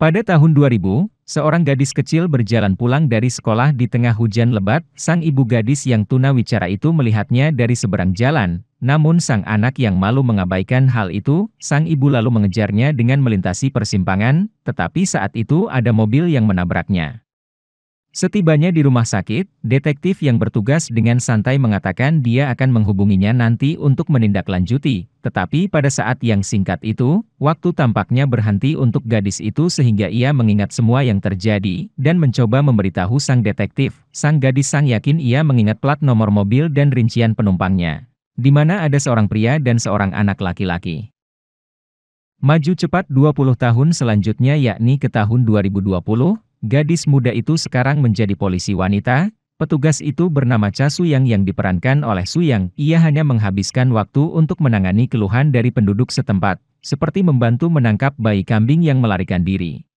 Pada tahun 2000, seorang gadis kecil berjalan pulang dari sekolah di tengah hujan lebat. Sang ibu gadis yang tunawicara itu melihatnya dari seberang jalan. Namun sang anak yang malu mengabaikan hal itu. Sang ibu lalu mengejarnya dengan melintasi persimpangan, tetapi saat itu ada mobil yang menabraknya. Setibanya di rumah sakit, detektif yang bertugas dengan santai mengatakan dia akan menghubunginya nanti untuk menindaklanjuti. Tetapi pada saat yang singkat itu, waktu tampaknya berhenti untuk gadis itu sehingga ia mengingat semua yang terjadi, dan mencoba memberitahu sang detektif. Sang gadis yakin ia mengingat plat nomor mobil dan rincian penumpangnya, di mana ada seorang pria dan seorang anak laki-laki. Maju cepat 20 tahun selanjutnya yakni ke tahun 2020, gadis muda itu sekarang menjadi polisi wanita. Petugas itu bernama Cha Suyang yang diperankan oleh Suyang. Ia hanya menghabiskan waktu untuk menangani keluhan dari penduduk setempat, seperti membantu menangkap bayi kambing yang melarikan diri.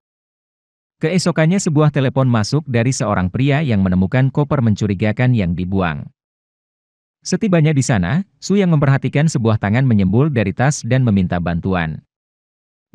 Keesokannya sebuah telepon masuk dari seorang pria yang menemukan koper mencurigakan yang dibuang. Setibanya di sana, Suyang memperhatikan sebuah tangan menyembul dari tas dan meminta bantuan.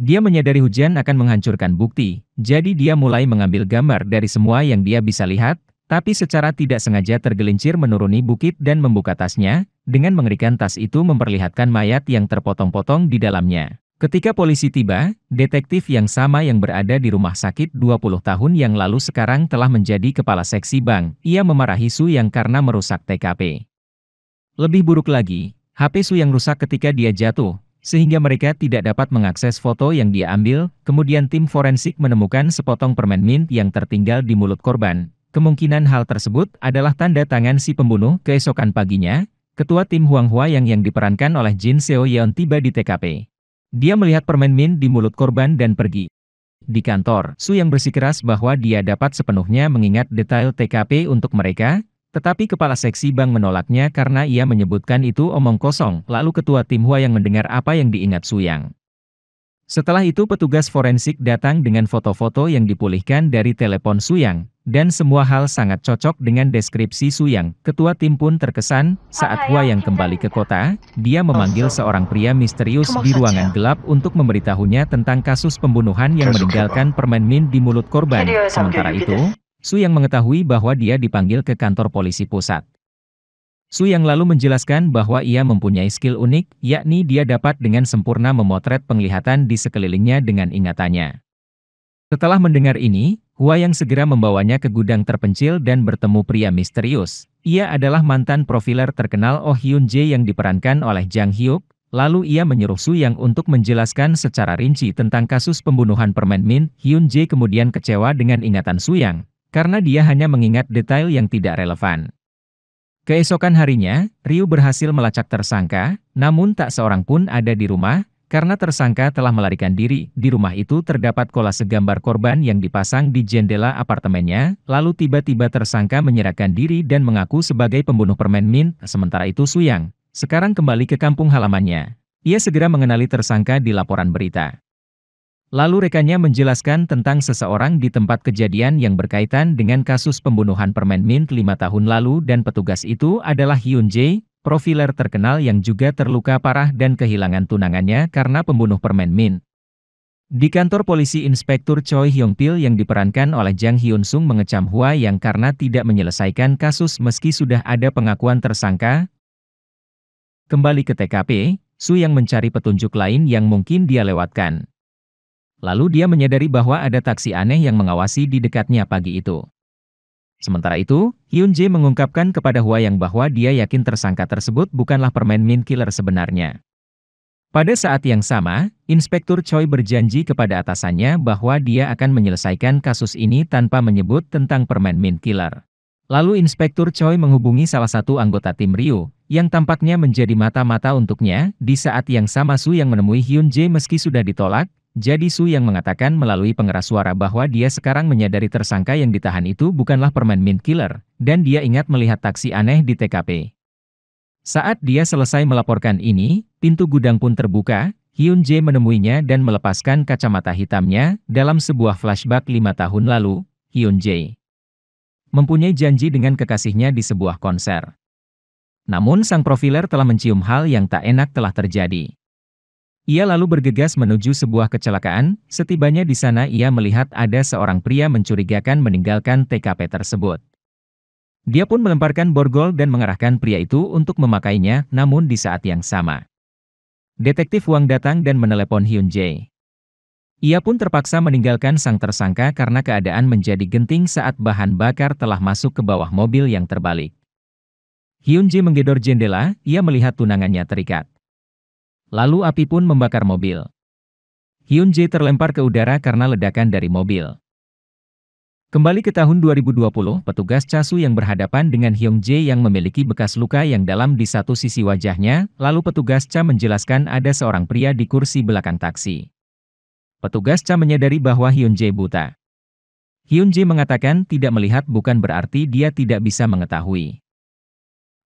Dia menyadari hujan akan menghancurkan bukti, jadi dia mulai mengambil gambar dari semua yang dia bisa lihat, tapi secara tidak sengaja tergelincir menuruni bukit dan membuka tasnya. Dengan mengerikan, tas itu memperlihatkan mayat yang terpotong-potong di dalamnya. Ketika polisi tiba, detektif yang sama yang berada di rumah sakit 20 tahun yang lalu sekarang telah menjadi kepala seksi bank. Ia memarahi Suyang karena merusak TKP. Lebih buruk lagi, HP Suyang rusak ketika dia jatuh, sehingga mereka tidak dapat mengakses foto yang dia ambil. Kemudian tim forensik menemukan sepotong permen mint yang tertinggal di mulut korban. Kemungkinan hal tersebut adalah tanda tangan si pembunuh. Keesokan paginya, ketua tim Huang Hua yang diperankan oleh Jin Seo Yeon tiba di TKP. Dia melihat permen mint di mulut korban dan pergi. Di kantor, Suyang bersikeras bahwa dia dapat sepenuhnya mengingat detail TKP untuk mereka. Tetapi kepala seksi bank menolaknya karena ia menyebutkan itu omong kosong. Lalu ketua tim Hua yang mendengar apa yang diingat Suyang. Setelah itu petugas forensik datang dengan foto-foto yang dipulihkan dari telepon Suyang, dan semua hal sangat cocok dengan deskripsi Suyang. Ketua tim pun terkesan. Saat Hua yang kembali ke kota, dia memanggil seorang pria misterius di ruangan gelap untuk memberitahunya tentang kasus pembunuhan yang meninggalkan permen mint di mulut korban. Sementara itu, Suyang mengetahui bahwa dia dipanggil ke kantor polisi pusat. Suyang lalu menjelaskan bahwa ia mempunyai skill unik, yakni dia dapat dengan sempurna memotret penglihatan di sekelilingnya dengan ingatannya. Setelah mendengar ini, Hua yang segera membawanya ke gudang terpencil dan bertemu pria misterius. Ia adalah mantan profiler terkenal Oh Hyun Jae yang diperankan oleh Jang Hyuk. Lalu ia menyuruh Suyang untuk menjelaskan secara rinci tentang kasus pembunuhan permen mint. Hyun Jae kemudian kecewa dengan ingatan Suyang, karena dia hanya mengingat detail yang tidak relevan. Keesokan harinya, Ryu berhasil melacak tersangka, namun tak seorang pun ada di rumah, karena tersangka telah melarikan diri. Di rumah itu terdapat kolase gambar korban yang dipasang di jendela apartemennya. Lalu tiba-tiba tersangka menyerahkan diri dan mengaku sebagai pembunuh permen mint. Sementara itu Suyang sekarang kembali ke kampung halamannya. Ia segera mengenali tersangka di laporan berita. Lalu rekannya menjelaskan tentang seseorang di tempat kejadian yang berkaitan dengan kasus pembunuhan permen mint 5 tahun lalu, dan petugas itu adalah Hyun Jae, profiler terkenal yang juga terluka parah dan kehilangan tunangannya karena pembunuh permen mint. Di kantor polisi, Inspektur Choi Hyung Pil yang diperankan oleh Jang Hyun Sung mengecam Hua yang karena tidak menyelesaikan kasus meski sudah ada pengakuan tersangka. Kembali ke TKP, Suyang mencari petunjuk lain yang mungkin dia lewatkan. Lalu dia menyadari bahwa ada taksi aneh yang mengawasi di dekatnya pagi itu. Sementara itu, Hyun Jae mengungkapkan kepada Hua yang bahwa dia yakin tersangka tersebut bukanlah permen mint killer sebenarnya. Pada saat yang sama, Inspektur Choi berjanji kepada atasannya bahwa dia akan menyelesaikan kasus ini tanpa menyebut tentang permen mint killer. Lalu Inspektur Choi menghubungi salah satu anggota tim Ryu, yang tampaknya menjadi mata-mata untuknya. Di saat yang sama Suyang menemui Hyun Jae meski sudah ditolak. Jadi Suyang mengatakan melalui pengeras suara bahwa dia sekarang menyadari tersangka yang ditahan itu bukanlah permen mint killer, dan dia ingat melihat taksi aneh di TKP. Saat dia selesai melaporkan ini, pintu gudang pun terbuka. Hyun Jae menemuinya dan melepaskan kacamata hitamnya. Dalam sebuah flashback 5 tahun lalu, Hyun Jae mempunyai janji dengan kekasihnya di sebuah konser. Namun sang profiler telah mencium hal yang tak enak telah terjadi. Ia lalu bergegas menuju sebuah kecelakaan. Setibanya di sana ia melihat ada seorang pria mencurigakan meninggalkan TKP tersebut. Dia pun melemparkan borgol dan mengarahkan pria itu untuk memakainya, namun di saat yang sama, detektif Wang datang dan menelepon Hyun Jae. Ia pun terpaksa meninggalkan sang tersangka karena keadaan menjadi genting saat bahan bakar telah masuk ke bawah mobil yang terbalik. Hyun Jae menggedor jendela, ia melihat tunangannya terikat. Lalu api pun membakar mobil. Hyun Jae terlempar ke udara karena ledakan dari mobil. Kembali ke tahun 2020, petugas Chasu yang berhadapan dengan Hyun Jae yang memiliki bekas luka yang dalam di satu sisi wajahnya, lalu petugas Cha menjelaskan ada seorang pria di kursi belakang taksi. Petugas Cha menyadari bahwa Hyun Jae buta. Hyun Jae mengatakan tidak melihat bukan berarti dia tidak bisa mengetahui.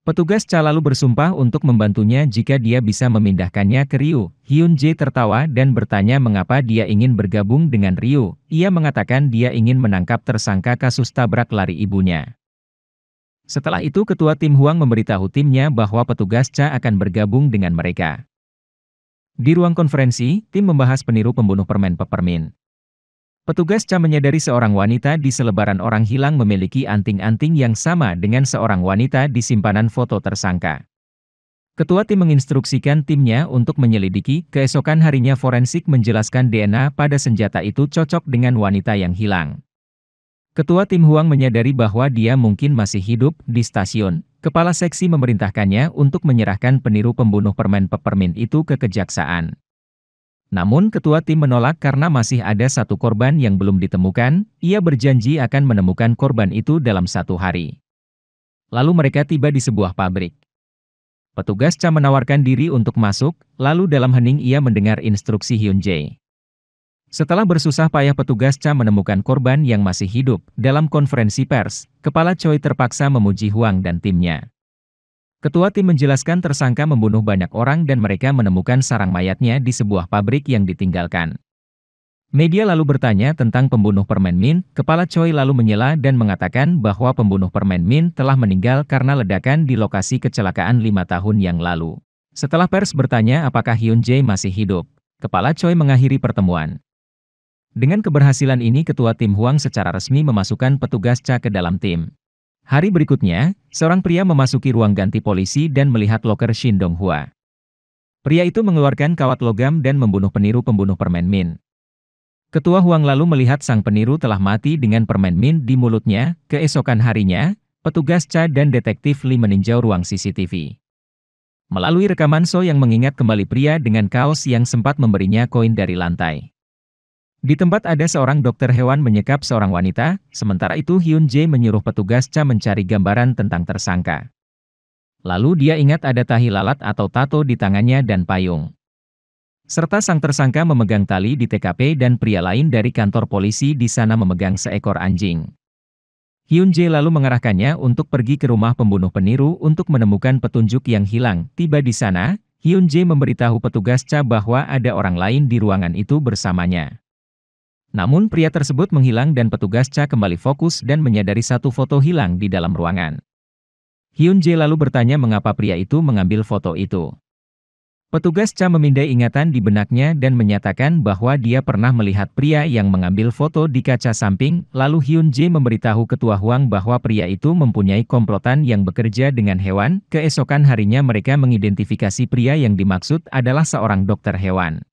Petugas Cha lalu bersumpah untuk membantunya jika dia bisa memindahkannya ke Ryu. Hyun Jae tertawa dan bertanya mengapa dia ingin bergabung dengan Ryu. Ia mengatakan dia ingin menangkap tersangka kasus tabrak lari ibunya. Setelah itu ketua tim Huang memberitahu timnya bahwa petugas Cha akan bergabung dengan mereka. Di ruang konferensi, tim membahas peniru pembunuh permen peppermint. Petugas Cha menyadari seorang wanita di selebaran orang hilang memiliki anting-anting yang sama dengan seorang wanita di simpanan foto tersangka. Ketua tim menginstruksikan timnya untuk menyelidiki. Keesokan harinya forensik menjelaskan DNA pada senjata itu cocok dengan wanita yang hilang. Ketua tim Huang menyadari bahwa dia mungkin masih hidup di stasiun. Kepala seksi memerintahkannya untuk menyerahkan peniru pembunuh permen peppermint itu ke kejaksaan. Namun ketua tim menolak karena masih ada satu korban yang belum ditemukan. Ia berjanji akan menemukan korban itu dalam 1 hari. Lalu mereka tiba di sebuah pabrik. Petugas Cha menawarkan diri untuk masuk, lalu dalam hening ia mendengar instruksi Hyun Jae. Setelah bersusah payah petugas Cha menemukan korban yang masih hidup. Dalam konferensi pers, Kepala Choi terpaksa memuji Huang dan timnya. Ketua tim menjelaskan tersangka membunuh banyak orang dan mereka menemukan sarang mayatnya di sebuah pabrik yang ditinggalkan. Media lalu bertanya tentang pembunuh permen mint. Kepala Choi lalu menyela dan mengatakan bahwa pembunuh permen mint telah meninggal karena ledakan di lokasi kecelakaan 5 tahun yang lalu. Setelah pers bertanya apakah Hyun Jae masih hidup, Kepala Choi mengakhiri pertemuan. Dengan keberhasilan ini ketua tim Huang secara resmi memasukkan petugas Cha ke dalam tim. Hari berikutnya, seorang pria memasuki ruang ganti polisi dan melihat loker Shin Dong-hwa. Pria itu mengeluarkan kawat logam dan membunuh peniru pembunuh permen mint. Ketua Huang lalu melihat sang peniru telah mati dengan permen mint di mulutnya. Keesokan harinya, petugas Cha dan detektif Lee meninjau ruang CCTV. Melalui rekaman So yang mengingat kembali pria dengan kaos yang sempat memberinya koin dari lantai. Di tempat ada seorang dokter hewan menyekap seorang wanita, sementara itu Hyun Jae menyuruh petugas Cha mencari gambaran tentang tersangka. Lalu dia ingat ada tahi lalat atau tato di tangannya dan payung. Serta sang tersangka memegang tali di TKP dan pria lain dari kantor polisi di sana memegang seekor anjing. Hyun Jae lalu mengarahkannya untuk pergi ke rumah pembunuh peniru untuk menemukan petunjuk yang hilang. Tiba di sana, Hyun Jae memberitahu petugas Cha bahwa ada orang lain di ruangan itu bersamanya. Namun pria tersebut menghilang dan petugas Cha kembali fokus dan menyadari satu foto hilang di dalam ruangan. Hyun Jae lalu bertanya mengapa pria itu mengambil foto itu. Petugas Cha memindai ingatan di benaknya dan menyatakan bahwa dia pernah melihat pria yang mengambil foto di kaca samping. Lalu Hyun Jae memberitahu ketua Huang bahwa pria itu mempunyai komplotan yang bekerja dengan hewan. Keesokan harinya mereka mengidentifikasi pria yang dimaksud adalah seorang dokter hewan.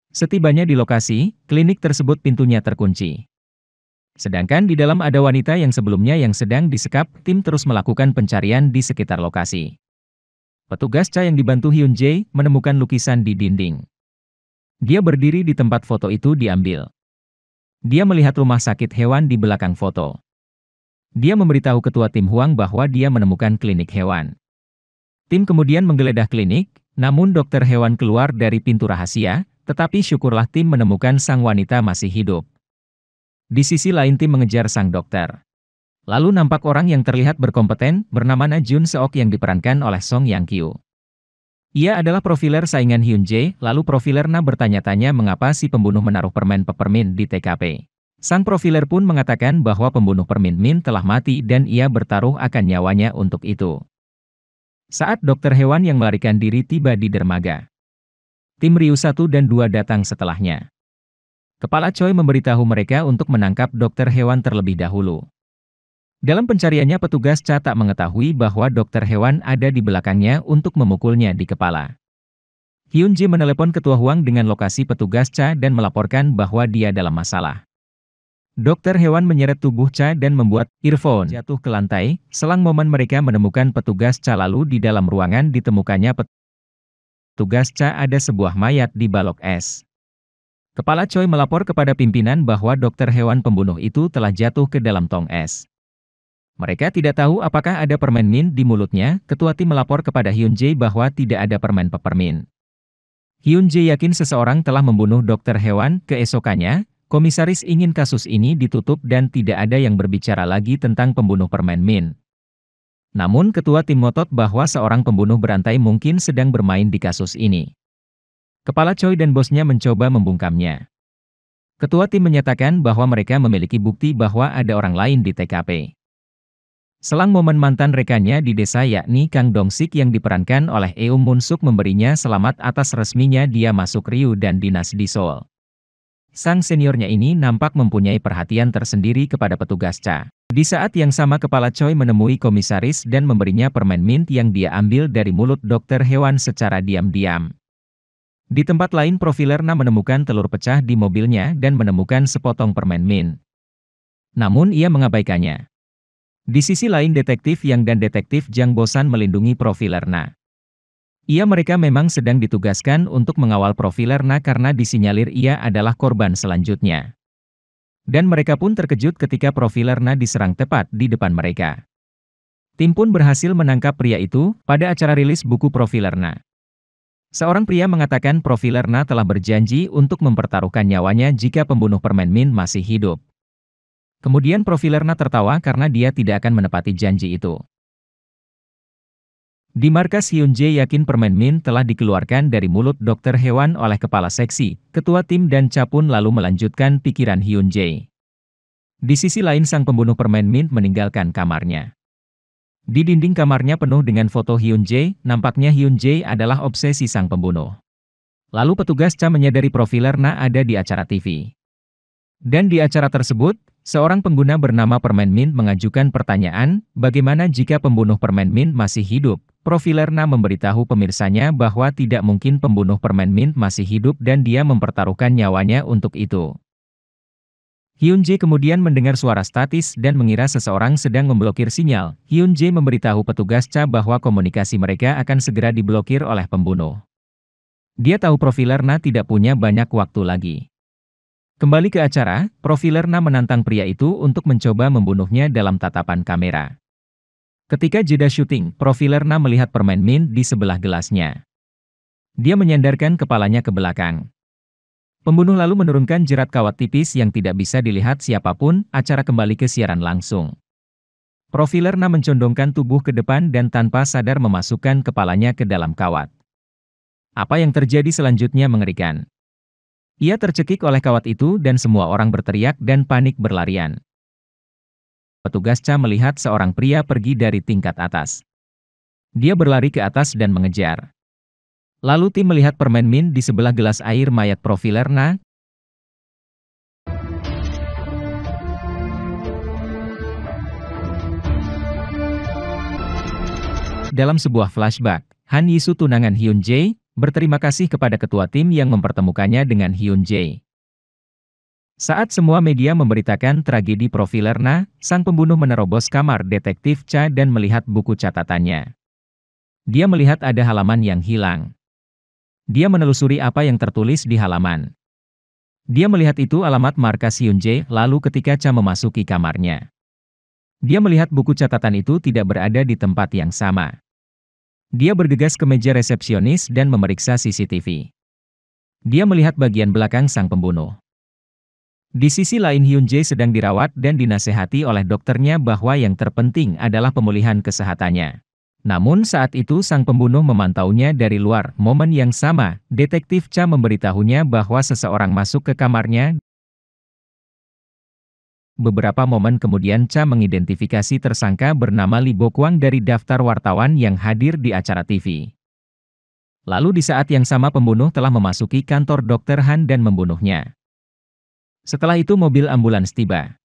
Setibanya di lokasi, klinik tersebut pintunya terkunci. Sedangkan di dalam ada wanita yang sebelumnya yang sedang disekap. Tim terus melakukan pencarian di sekitar lokasi. Petugas Cha yang dibantu Hyun Jae menemukan lukisan di dinding. Dia berdiri di tempat foto itu diambil. Dia melihat rumah sakit hewan di belakang foto. Dia memberitahu ketua tim Huang bahwa dia menemukan klinik hewan. Tim kemudian menggeledah klinik, namun dokter hewan keluar dari pintu rahasia. Tetapi syukurlah tim menemukan sang wanita masih hidup. Di sisi lain tim mengejar sang dokter. Lalu nampak orang yang terlihat berkompeten, bernama Na Jun Seok yang diperankan oleh Song Yang Kyu. Ia adalah profiler saingan Hyun Jae, lalu profiler Na bertanya-tanya mengapa si pembunuh menaruh permen peppermint di TKP. Sang profiler pun mengatakan bahwa pembunuh permen mint telah mati dan ia bertaruh akan nyawanya untuk itu. Saat dokter hewan yang melarikan diri tiba di dermaga, Tim Ryu 1 dan 2 datang setelahnya. Kepala Choi memberitahu mereka untuk menangkap dokter hewan terlebih dahulu. Dalam pencariannya petugas Cha tak mengetahui bahwa dokter hewan ada di belakangnya untuk memukulnya di kepala. Hyun Jae menelepon ketua Huang dengan lokasi petugas Cha dan melaporkan bahwa dia dalam masalah. Dokter hewan menyeret tubuh Cha dan membuat earphone jatuh ke lantai. Selang momen mereka menemukan petugas Cha, lalu di dalam ruangan ditemukannya petugas Cha ada sebuah mayat di balok es. Kepala Choi melapor kepada pimpinan bahwa dokter hewan pembunuh itu telah jatuh ke dalam tong es. Mereka tidak tahu apakah ada permen mint di mulutnya. Ketua tim melapor kepada Hyun Jae bahwa tidak ada permen peppermint. Hyun Jae yakin seseorang telah membunuh dokter hewan. Keesokannya, komisaris ingin kasus ini ditutup dan tidak ada yang berbicara lagi tentang pembunuh permen mint. Namun ketua tim ngotot bahwa seorang pembunuh berantai mungkin sedang bermain di kasus ini. Kepala Choi dan bosnya mencoba membungkamnya. Ketua tim menyatakan bahwa mereka memiliki bukti bahwa ada orang lain di TKP. Selang momen mantan rekannya di desa yakni Kang Dong-sik yang diperankan oleh Eum Mun-suk memberinya selamat atas resminya dia masuk Ryu dan dinas di Seoul. Sang seniornya ini nampak mempunyai perhatian tersendiri kepada petugas Cha. Di saat yang sama kepala Choi menemui komisaris dan memberinya permen mint yang dia ambil dari mulut dokter hewan secara diam-diam. Di tempat lain Profilerna menemukan telur pecah di mobilnya dan menemukan sepotong permen mint. Namun ia mengabaikannya. Di sisi lain detektif Yang dan detektif Jang bosan melindungi Profilerna. Mereka memang sedang ditugaskan untuk mengawal Profilerna karena disinyalir ia adalah korban selanjutnya. Dan mereka pun terkejut ketika Profilerna diserang tepat di depan mereka. Tim pun berhasil menangkap pria itu pada acara rilis buku Profilerna. Seorang pria mengatakan Profilerna telah berjanji untuk mempertaruhkan nyawanya jika pembunuh permen mint masih hidup. Kemudian Profilerna tertawa karena dia tidak akan menepati janji itu. Di markas Hyun Jae yakin permen mint telah dikeluarkan dari mulut dokter hewan oleh kepala seksi, ketua tim dan Cha pun lalu melanjutkan pikiran Hyun Jae. Di sisi lain sang pembunuh permen mint meninggalkan kamarnya. Di dinding kamarnya penuh dengan foto Hyun Jae, nampaknya Hyun Jae adalah obsesi sang pembunuh. Lalu petugas Cha menyadari Profilerna ada di acara TV. Dan di acara tersebut, seorang pengguna bernama Permen Mint mengajukan pertanyaan, bagaimana jika pembunuh permen mint masih hidup? Profilerna memberitahu pemirsanya bahwa tidak mungkin pembunuh permen mint masih hidup dan dia mempertaruhkan nyawanya untuk itu. Hyun Jae kemudian mendengar suara statis dan mengira seseorang sedang memblokir sinyal. Hyun Jae memberitahu petugas Cha bahwa komunikasi mereka akan segera diblokir oleh pembunuh. Dia tahu Profilerna tidak punya banyak waktu lagi. Kembali ke acara, Profilerna menantang pria itu untuk mencoba membunuhnya dalam tatapan kamera. Ketika jeda syuting, Profilerna melihat permen mint di sebelah gelasnya. Dia menyandarkan kepalanya ke belakang. Pembunuh lalu menurunkan jerat kawat tipis yang tidak bisa dilihat siapapun. Acara kembali ke siaran langsung. Profilerna mencondongkan tubuh ke depan dan tanpa sadar memasukkan kepalanya ke dalam kawat. Apa yang terjadi selanjutnya mengerikan. Ia tercekik oleh kawat itu dan semua orang berteriak dan panik berlarian. Petugas Cha melihat seorang pria pergi dari tingkat atas. Dia berlari ke atas dan mengejar. Lalu tim melihat permen mint di sebelah gelas air mayat Profilerna. Dalam sebuah flashback, Han Yisu tunangan Hyun Jae berterima kasih kepada ketua tim yang mempertemukannya dengan Hyun Jae. Saat semua media memberitakan tragedi Profilerna, sang pembunuh menerobos kamar detektif Cha dan melihat buku catatannya. Dia melihat ada halaman yang hilang. Dia menelusuri apa yang tertulis di halaman. Dia melihat itu alamat markas Hyun Jae, lalu ketika Cha memasuki kamarnya. Dia melihat buku catatan itu tidak berada di tempat yang sama. Dia bergegas ke meja resepsionis dan memeriksa CCTV. Dia melihat bagian belakang sang pembunuh. Di sisi lain Hyun Jae sedang dirawat dan dinasehati oleh dokternya bahwa yang terpenting adalah pemulihan kesehatannya. Namun saat itu sang pembunuh memantaunya dari luar. Momen yang sama, detektif Cha memberitahunya bahwa seseorang masuk ke kamarnya. Beberapa momen kemudian Cha mengidentifikasi tersangka bernama Lee Bokwang dari daftar wartawan yang hadir di acara TV. Lalu di saat yang sama pembunuh telah memasuki kantor Dr. Han dan membunuhnya. Setelah itu mobil ambulans tiba.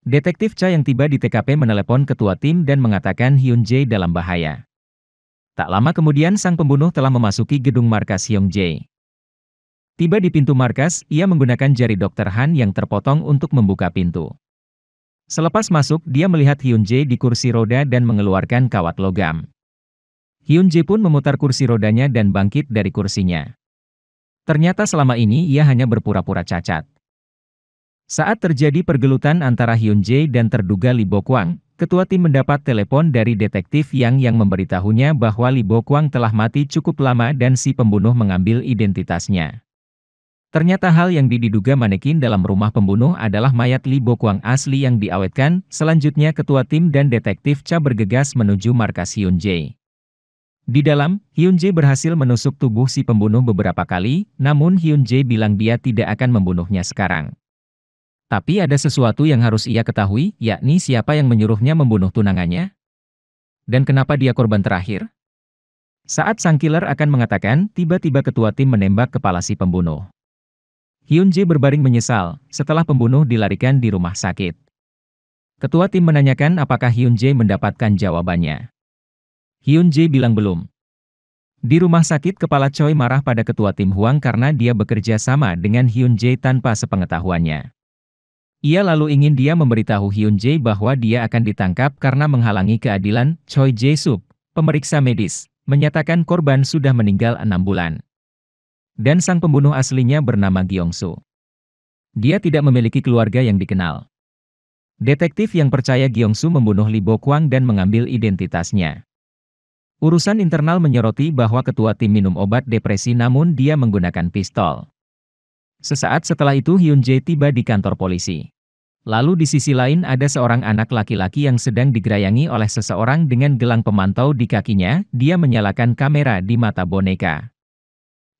Detektif Cha yang tiba di TKP menelepon ketua tim dan mengatakan Hyun Jae dalam bahaya. Tak lama kemudian sang pembunuh telah memasuki gedung markas Hyun Jae. Tiba di pintu markas, ia menggunakan jari Dr. Han yang terpotong untuk membuka pintu. Selepas masuk, dia melihat Hyun Jae di kursi roda dan mengeluarkan kawat logam. Hyun Jae pun memutar kursi rodanya dan bangkit dari kursinya. Ternyata selama ini ia hanya berpura-pura cacat. Saat terjadi pergelutan antara Hyun Jae dan terduga Lee Bo Kwang, ketua tim mendapat telepon dari detektif yang memberitahunya bahwa Lee Bo Kwang telah mati cukup lama dan si pembunuh mengambil identitasnya. Ternyata hal yang diduga manekin dalam rumah pembunuh adalah mayat Lee Bo Kwang asli yang diawetkan. Selanjutnya ketua tim dan detektif Cha bergegas menuju markas Hyun Jae. Di dalam, Hyun Jae berhasil menusuk tubuh si pembunuh beberapa kali, namun Hyun Jae bilang dia tidak akan membunuhnya sekarang. Tapi ada sesuatu yang harus ia ketahui, yakni siapa yang menyuruhnya membunuh tunangannya? Dan kenapa dia korban terakhir? Saat sang killer akan mengatakan, tiba-tiba ketua tim menembak kepala si pembunuh. Hyun Jae berbaring menyesal, setelah pembunuh dilarikan di rumah sakit. Ketua tim menanyakan apakah Hyun Jae mendapatkan jawabannya. Hyun Jae bilang belum. Di rumah sakit kepala Choi marah pada ketua tim Hwang karena dia bekerja sama dengan Hyun Jae tanpa sepengetahuannya. Ia lalu ingin dia memberitahu Hyun Jae bahwa dia akan ditangkap karena menghalangi keadilan. Choi Jae-suk, pemeriksa medis, menyatakan korban sudah meninggal 6 bulan. Dan sang pembunuh aslinya bernama Gyeong-soo. Dia tidak memiliki keluarga yang dikenal. Detektif yang percaya Gyeong-soo membunuh Lee Bo Kwang dan mengambil identitasnya. Urusan internal menyoroti bahwa ketua tim minum obat depresi namun dia menggunakan pistol. Sesaat setelah itu Hyun Jae tiba di kantor polisi. Lalu di sisi lain ada seorang anak laki-laki yang sedang digerayangi oleh seseorang dengan gelang pemantau di kakinya. Dia menyalakan kamera di mata boneka.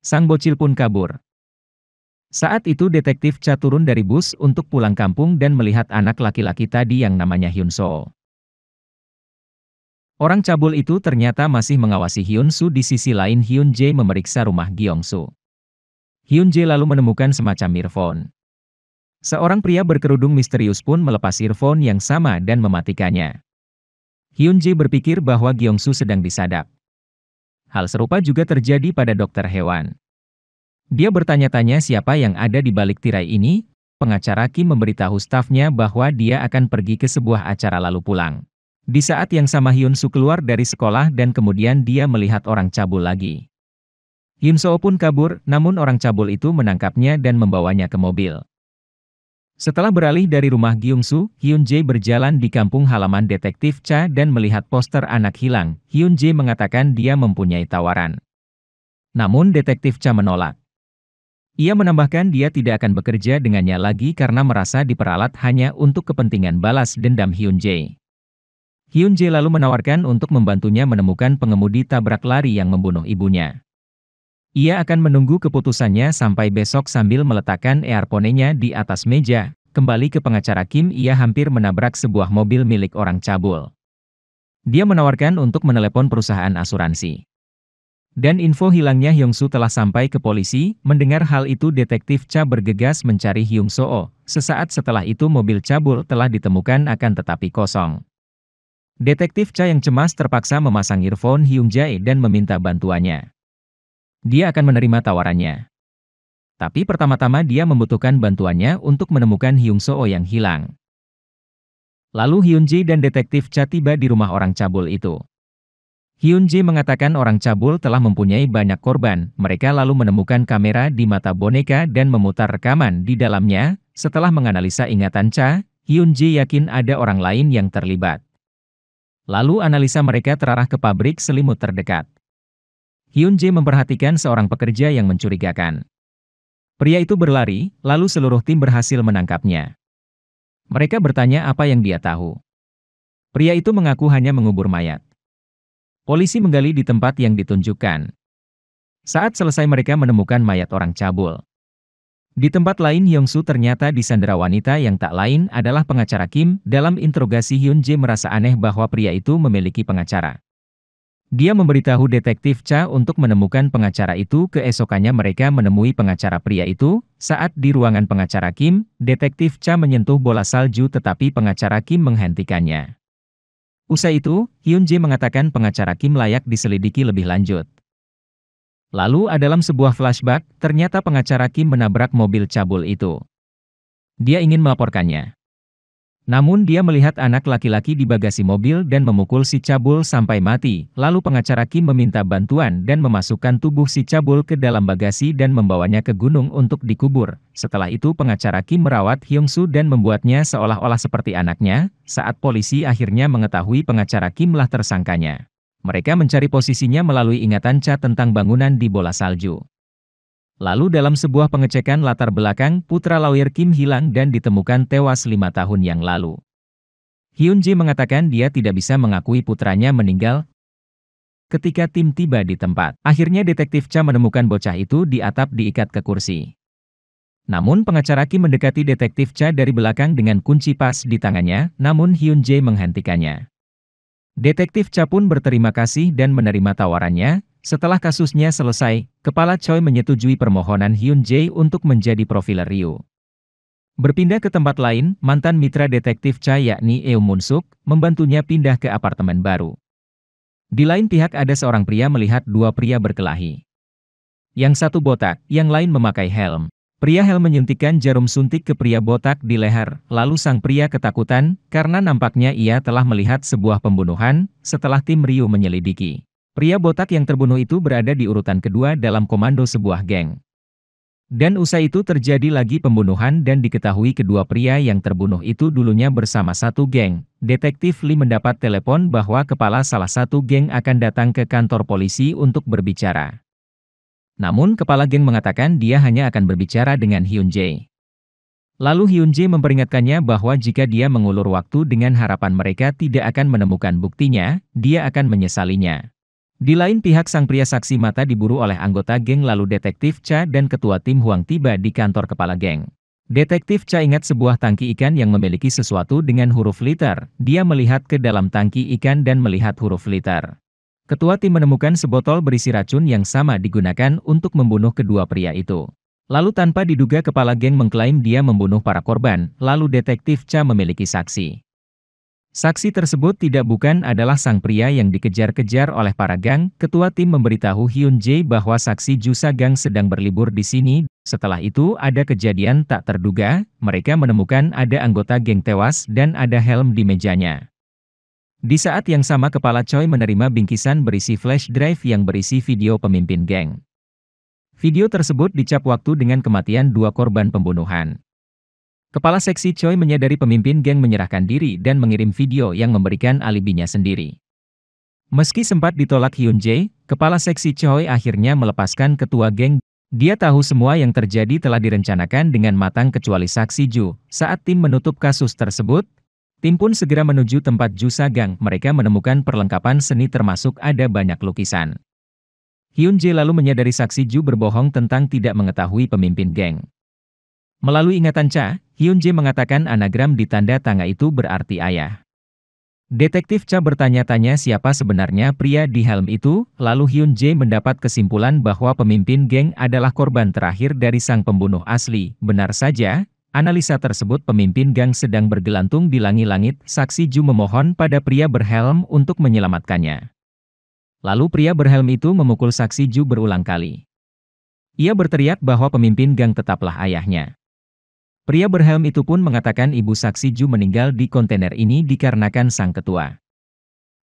Sang bocil pun kabur. Saat itu detektif Cha turun dari bus untuk pulang kampung dan melihat anak laki-laki tadi yang namanya Hyun Soo. Orang cabul itu ternyata masih mengawasi Hyun Soo. Di sisi lain Hyun Jae memeriksa rumah Gyeong-soo. Hyun Jae lalu menemukan semacam earphone. Seorang pria berkerudung misterius pun melepas earphone yang sama dan mematikannya. Hyun Jae berpikir bahwa Gyeong-soo sedang disadap. Hal serupa juga terjadi pada Dr. Hewan. Dia bertanya-tanya siapa yang ada di balik tirai ini. Pengacara Kim memberitahu stafnya bahwa dia akan pergi ke sebuah acara lalu pulang. Di saat yang sama Hyun Soo keluar dari sekolah dan kemudian dia melihat orang cabul lagi. Hyun Soo pun kabur, namun orang cabul itu menangkapnya dan membawanya ke mobil. Setelah beralih dari rumah Gyeong-soo, Hyun Jae berjalan di kampung halaman detektif Cha dan melihat poster anak hilang. Hyun Jae mengatakan dia mempunyai tawaran. Namun detektif Cha menolak. Ia menambahkan dia tidak akan bekerja dengannya lagi karena merasa diperalat hanya untuk kepentingan balas dendam Hyun Jae. Hyun Jae lalu menawarkan untuk membantunya menemukan pengemudi tabrak lari yang membunuh ibunya. Ia akan menunggu keputusannya sampai besok sambil meletakkan earphone-nya di atas meja. Kembali ke pengacara Kim, ia hampir menabrak sebuah mobil milik orang cabul. Dia menawarkan untuk menelepon perusahaan asuransi. Dan info hilangnya Hyun Soo telah sampai ke polisi. Mendengar hal itu detektif Cha bergegas mencari Hyun Soo. Sesaat setelah itu mobil cabul telah ditemukan akan tetapi kosong. Detektif Cha yang cemas terpaksa memasang earphone Hyun Jae dan meminta bantuannya. Dia akan menerima tawarannya. Tapi pertama-tama dia membutuhkan bantuannya untuk menemukan Hyun Soo yang hilang. Lalu Hyun Jae dan detektif Cha tiba di rumah orang cabul itu. Hyun Jae mengatakan orang cabul telah mempunyai banyak korban. Mereka lalu menemukan kamera di mata boneka dan memutar rekaman di dalamnya. Setelah menganalisa ingatan Cha, Hyun Jae yakin ada orang lain yang terlibat. Lalu analisa mereka terarah ke pabrik selimut terdekat. Hyun Jae memperhatikan seorang pekerja yang mencurigakan. Pria itu berlari, lalu seluruh tim berhasil menangkapnya. Mereka bertanya apa yang dia tahu. Pria itu mengaku hanya mengubur mayat. Polisi menggali di tempat yang ditunjukkan. Saat selesai mereka menemukan mayat orang cabul. Di tempat lain Hyun Soo ternyata disandera wanita yang tak lain adalah pengacara Kim. Dalam interogasi Hyun Jae merasa aneh bahwa pria itu memiliki pengacara. Dia memberitahu detektif Cha untuk menemukan pengacara itu. Keesokannya mereka menemui pengacara pria itu. Saat di ruangan pengacara Kim, detektif Cha menyentuh bola salju tetapi pengacara Kim menghentikannya. Usai itu, Hyun Jae mengatakan pengacara Kim layak diselidiki lebih lanjut. Lalu dalam sebuah flashback, ternyata pengacara Kim menabrak mobil cabul itu. Dia ingin melaporkannya. Namun dia melihat anak laki-laki di bagasi mobil dan memukul si cabul sampai mati. Lalu pengacara Kim meminta bantuan dan memasukkan tubuh si cabul ke dalam bagasi dan membawanya ke gunung untuk dikubur. Setelah itu pengacara Kim merawat Hyung-soo dan membuatnya seolah-olah seperti anaknya. Saat polisi akhirnya mengetahui pengacara Kim lah tersangkanya. Mereka mencari posisinya melalui ingatan Cha tentang bangunan di bola salju. Lalu dalam sebuah pengecekan latar belakang, putra lawyer Kim hilang dan ditemukan tewas 5 tahun yang lalu. Hyun Jae mengatakan dia tidak bisa mengakui putranya meninggal. Ketika tim tiba di tempat, akhirnya detektif Cha menemukan bocah itu di atap diikat ke kursi. Namun pengacara Kim mendekati detektif Cha dari belakang dengan kunci pas di tangannya, namun Hyun Jae menghentikannya. Detektif Cha pun berterima kasih dan menerima tawarannya. Setelah kasusnya selesai, Kepala Choi menyetujui permohonan Hyun Jae untuk menjadi profiler Ryu. Berpindah ke tempat lain, mantan mitra detektif Cha yakni Eo Mun-suk, membantunya pindah ke apartemen baru. Di lain pihak ada seorang pria melihat dua pria berkelahi. Yang satu botak, yang lain memakai helm. Pria helm menyuntikkan jarum suntik ke pria botak di leher, lalu sang pria ketakutan, karena nampaknya ia telah melihat sebuah pembunuhan, setelah tim Ryu menyelidiki. Pria botak yang terbunuh itu berada di urutan kedua dalam komando sebuah geng. Dan usai itu terjadi lagi pembunuhan dan diketahui kedua pria yang terbunuh itu dulunya bersama satu geng. Detektif Lee mendapat telepon bahwa kepala salah satu geng akan datang ke kantor polisi untuk berbicara. Namun kepala geng mengatakan dia hanya akan berbicara dengan Hyun Jae. Lalu Hyun Jae memperingatkannya bahwa jika dia mengulur waktu dengan harapan mereka tidak akan menemukan buktinya, dia akan menyesalinya. Di lain pihak sang pria saksi mata diburu oleh anggota geng lalu detektif Cha dan ketua tim Huang tiba di kantor kepala geng. Detektif Cha ingat sebuah tangki ikan yang memiliki sesuatu dengan huruf liter. Dia melihat ke dalam tangki ikan dan melihat huruf liter. Ketua tim menemukan sebotol berisi racun yang sama digunakan untuk membunuh kedua pria itu. Lalu tanpa diduga kepala geng mengklaim dia membunuh para korban, lalu detektif Cha memiliki saksi. Saksi tersebut bukan adalah sang pria yang dikejar-kejar oleh para gang. Ketua tim memberitahu Hyun Jae bahwa saksi Jusa Gang sedang berlibur di sini. Setelah itu ada kejadian tak terduga, mereka menemukan ada anggota geng tewas dan ada helm di mejanya. Di saat yang sama kepala Choi menerima bingkisan berisi flash drive yang berisi video pemimpin geng. Video tersebut dicap waktu dengan kematian dua korban pembunuhan. Kepala seksi Choi menyadari pemimpin geng menyerahkan diri dan mengirim video yang memberikan alibinya sendiri. Meski sempat ditolak Hyun Jae, kepala seksi Choi akhirnya melepaskan ketua geng. Dia tahu semua yang terjadi telah direncanakan dengan matang kecuali saksi Ju. Saat tim menutup kasus tersebut, tim pun segera menuju tempat Jusa Gang. Mereka menemukan perlengkapan seni termasuk ada banyak lukisan. Hyun Jae lalu menyadari saksi Ju berbohong tentang tidak mengetahui pemimpin geng. Melalui ingatan Cha, Hyun Jae mengatakan anagram di tanda tanga itu berarti ayah. Detektif Cha bertanya-tanya siapa sebenarnya pria di helm itu, lalu Hyun Jae mendapat kesimpulan bahwa pemimpin geng adalah korban terakhir dari sang pembunuh asli. Benar saja, analisa tersebut pemimpin gang sedang bergelantung di langit-langit. Saksi Ju memohon pada pria berhelm untuk menyelamatkannya. Lalu pria berhelm itu memukul saksi Ju berulang kali. Ia berteriak bahwa pemimpin gang tetaplah ayahnya. Pria berhelm itu pun mengatakan ibu saksi Ju meninggal di kontainer ini dikarenakan sang ketua.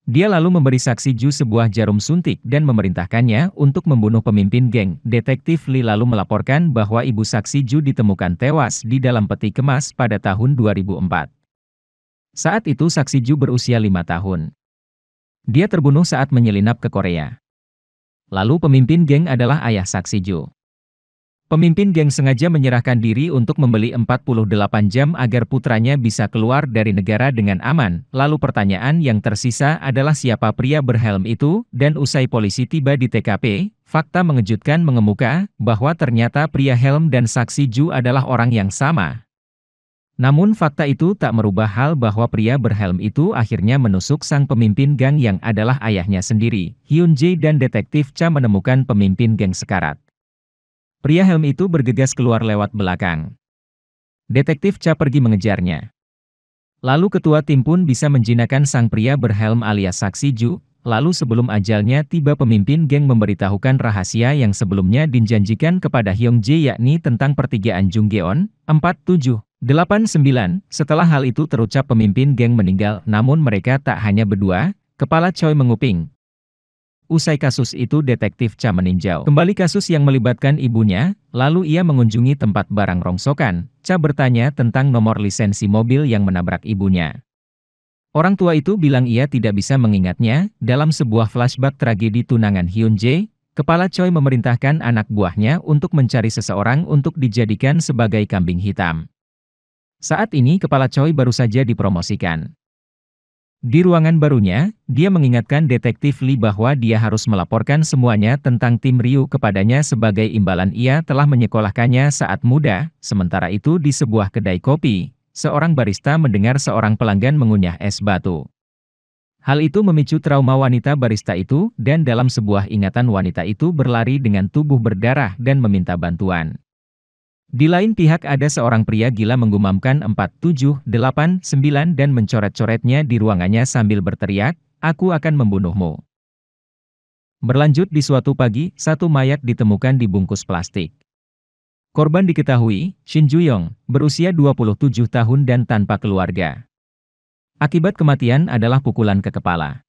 Dia lalu memberi saksi Ju sebuah jarum suntik dan memerintahkannya untuk membunuh pemimpin geng. Detektif Lee lalu melaporkan bahwa ibu saksi Ju ditemukan tewas di dalam peti kemas pada tahun 2004. Saat itu saksi Ju berusia 5 tahun. Dia terbunuh saat menyelinap ke Korea. Lalu pemimpin geng adalah ayah saksi Ju. Pemimpin geng sengaja menyerahkan diri untuk membeli 48 jam agar putranya bisa keluar dari negara dengan aman. Lalu pertanyaan yang tersisa adalah siapa pria berhelm itu, dan usai polisi tiba di TKP, fakta mengejutkan mengemuka, bahwa ternyata pria helm dan saksi Ju adalah orang yang sama. Namun fakta itu tak merubah hal bahwa pria berhelm itu akhirnya menusuk sang pemimpin gang yang adalah ayahnya sendiri. Hyun Jae dan detektif Cha menemukan pemimpin geng sekarat. Pria helm itu bergegas keluar lewat belakang. Detektif Cha pergi mengejarnya. Lalu ketua tim pun bisa menjinakkan sang pria berhelm alias Saksi Ju. Lalu sebelum ajalnya tiba pemimpin geng memberitahukan rahasia yang sebelumnya dijanjikan kepada Hyun Jae yakni tentang pertigaan Junggeon, 4789. Setelah hal itu terucap pemimpin geng meninggal, namun mereka tak hanya berdua, kepala Choi menguping. Usai kasus itu detektif Cha meninjau kembali kasus yang melibatkan ibunya, lalu ia mengunjungi tempat barang rongsokan. Cha bertanya tentang nomor lisensi mobil yang menabrak ibunya. Orang tua itu bilang ia tidak bisa mengingatnya. Dalam sebuah flashback tragedi tunangan Hyun Jae, kepala Choi memerintahkan anak buahnya untuk mencari seseorang untuk dijadikan sebagai kambing hitam. Saat ini kepala Choi baru saja dipromosikan. Di ruangan barunya, dia mengingatkan detektif Lee bahwa dia harus melaporkan semuanya tentang tim Ryu kepadanya sebagai imbalan ia telah menyekolahkannya saat muda. Sementara itu di sebuah kedai kopi, seorang barista mendengar seorang pelanggan mengunyah es batu. Hal itu memicu trauma wanita barista itu, dan dalam sebuah ingatan wanita itu berlari dengan tubuh berdarah dan meminta bantuan. Di lain pihak ada seorang pria gila menggumamkan 4789 dan mencoret-coretnya di ruangannya sambil berteriak, "Aku akan membunuhmu." Berlanjut di suatu pagi, satu mayat ditemukan dibungkus plastik. Korban diketahui, Shin Ju-yong, berusia 27 tahun dan tanpa keluarga. Akibat kematian adalah pukulan ke kepala.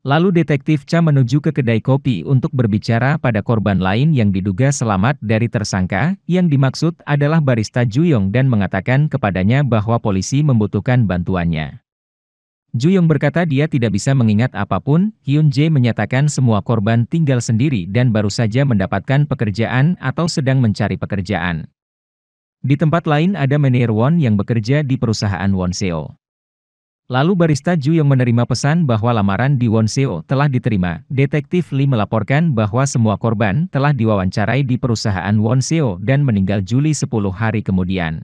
Lalu detektif Cha menuju ke kedai kopi untuk berbicara pada korban lain yang diduga selamat dari tersangka, yang dimaksud adalah barista Ju-yong dan mengatakan kepadanya bahwa polisi membutuhkan bantuannya. Ju-yong berkata dia tidak bisa mengingat apapun. Hyun Jae menyatakan semua korban tinggal sendiri dan baru saja mendapatkan pekerjaan atau sedang mencari pekerjaan. Di tempat lain ada Menir Won yang bekerja di perusahaan Wonseo. Lalu barista Ju yang menerima pesan bahwa lamaran di Wonseo telah diterima. Detektif Lee melaporkan bahwa semua korban telah diwawancarai di perusahaan Wonseo dan meninggal Juli 10 hari kemudian.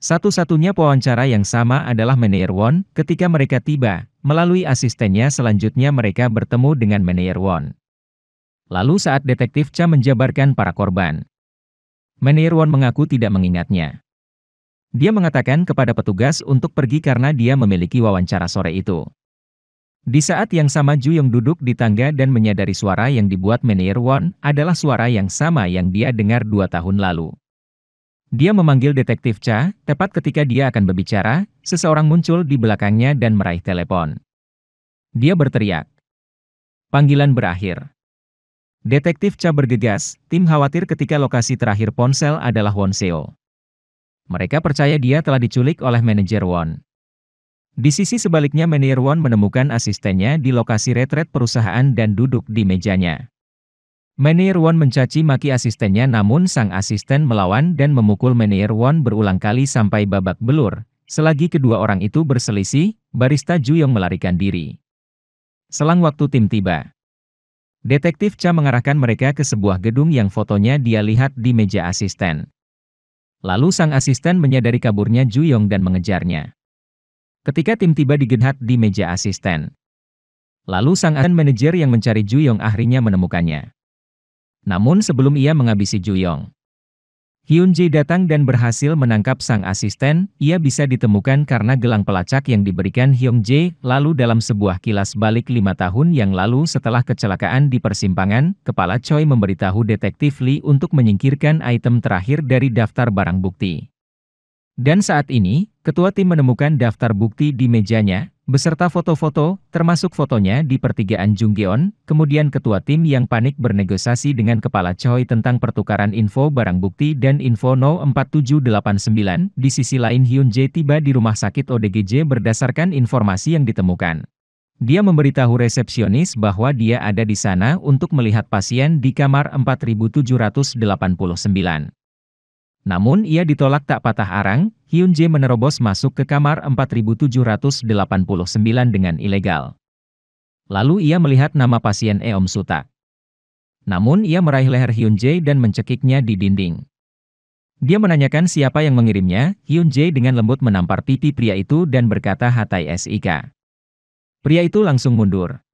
Satu-satunya pewawancara yang sama adalah Menir Won. Ketika mereka tiba, melalui asistennya selanjutnya mereka bertemu dengan Menir Won. Lalu saat detektif Cha menjabarkan para korban, Menir Won mengaku tidak mengingatnya. Dia mengatakan kepada petugas untuk pergi karena dia memiliki wawancara sore itu. Di saat yang sama Ju yang duduk di tangga dan menyadari suara yang dibuat Menir Won adalah suara yang sama yang dia dengar 2 tahun lalu. Dia memanggil detektif Cha, tepat ketika dia akan berbicara, seseorang muncul di belakangnya dan meraih telepon. Dia berteriak. Panggilan berakhir. Detektif Cha bergegas, tim khawatir ketika lokasi terakhir ponsel adalah Wonseo. Mereka percaya dia telah diculik oleh manajer Won. Di sisi sebaliknya Menir Won menemukan asistennya di lokasi retret perusahaan dan duduk di mejanya. Menir Won mencaci maki asistennya namun sang asisten melawan dan memukul Menir Won berulang kali sampai babak belur. Selagi kedua orang itu berselisih, barista Ju yang melarikan diri. Selang waktu tim tiba. Detektif Cha mengarahkan mereka ke sebuah gedung yang fotonya dia lihat di meja asisten. Lalu sang asisten menyadari kaburnya Ju Yong dan mengejarnya. Ketika tim tiba di gedung di meja asisten. Lalu sang manajer yang mencari Ju Yong akhirnya menemukannya. Namun sebelum ia menghabisi Ju Yong, Hyun Jae datang dan berhasil menangkap sang asisten. Ia bisa ditemukan karena gelang pelacak yang diberikan Hyun Jae. Lalu dalam sebuah kilas balik 5 tahun yang lalu setelah kecelakaan di persimpangan, kepala Choi memberitahu detektif Lee untuk menyingkirkan item terakhir dari daftar barang bukti. Dan saat ini, ketua tim menemukan daftar bukti di mejanya, beserta foto-foto, termasuk fotonya di pertigaan Junggeon. Kemudian ketua tim yang panik bernegosiasi dengan kepala Choi tentang pertukaran info barang bukti dan info No 4789. Di sisi lain Hyun Jae tiba di rumah sakit ODGJ berdasarkan informasi yang ditemukan. Dia memberitahu resepsionis bahwa dia ada di sana untuk melihat pasien di kamar 4789. Namun ia ditolak tak patah arang. Hyun Jae menerobos masuk ke kamar 4789 dengan ilegal. Lalu ia melihat nama pasien Eom Sutak. Namun ia meraih leher Hyun Jae dan mencekiknya di dinding. Dia menanyakan siapa yang mengirimnya. Hyun Jae dengan lembut menampar pipi pria itu dan berkata hatai sik. Pria itu langsung mundur.